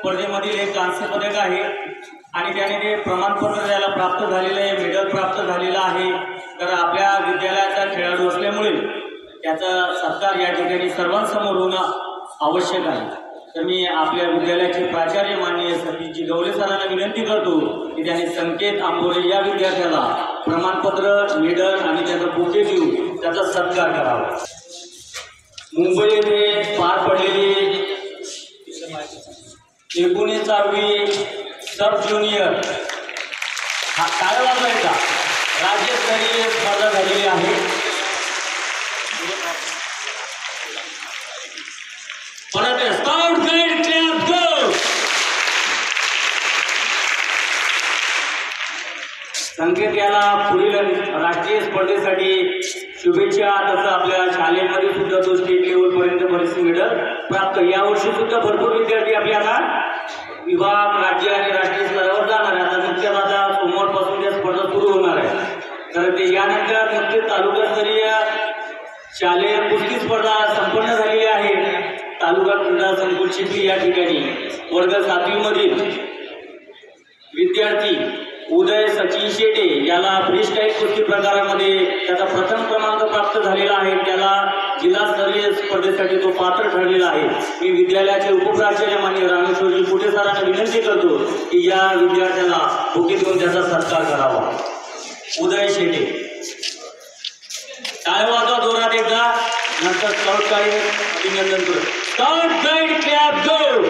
स्पर्धेमधील एक कांस्य पदक आहे आणि त्याने ते प्रमाणपत्र त्याला प्राप्त झालेलं आहे, मेडल प्राप्त झालेलं आहे। तर आपल्या विद्यालयाचा खेळाडू असल्यामुळे त्याचा सत्कार या ठिकाणी सर्वांसमोर होणं आवश्यक आहे। तर मी आपल्या विद्यालयाचे प्राचार्य माननीय सतीशजी गवले सरांना विनंती करतो की त्यांनी संकेत आंबोरे या विद्यार्थ्याला प्रमाणपत्र, मेडल आणि त्याचा बुके देऊन त्याचा सत्कार करावा। मुंबई येथे पार पडलेली 19वी सब ज्युनियर काय वाजवायचा राज्यस्तरीय स्पर्धा झालेली आहे। परत स्काउट गाईड क्लब गो संकेत याला पुढील राष्ट्रीय स्पर्धेसाठी शुभेच्छा। तसं आपल्या शाळेमध्ये सुद्धा तो स्टेट लेवल पर्यंत बरेचसे मेडल प्राप्त। यावर्षी सुद्धा भरपूर विद्यार्थी आपल्याला विभाग, राज्य आणि राष्ट्रीय स्तरावर जाणार आहे। आता नुकत्याच आता सोमवारपासून त्या स्पर्धा सुरू होणार आहे। तर ते यानंतर नुकतेच तालुकास्तरीय शालेय कुस्ती स्पर्धा संपन्न झालेली आहे। तालुका क्रीडा संकुल चिखली या ठिकाणी वर्ग 7वी मधील विद्यार्थी उदय सचिन शेटे याला फ्रीस्टाईल कुस्ती प्रकारामध्ये त्याचा प्रथम क्रमांक प्राप्त झालेला आहे। त्याला जिल्हास्तरीय स्पर्धेसाठी तो पात्र ठरलेला आहे। मी विद्यालयाचे उपप्राचार्य माननीय रामेश्वरजी कुटे सरांना विनंती करतो की या विद्यार्थ्याला बुके देऊन त्याचा सत्कार करावा। उदय शेटे टाळ्या वाजवा जोरात एकदा, नंतर स्काउट गाईड अभिनंदन करू। Scout guide club go.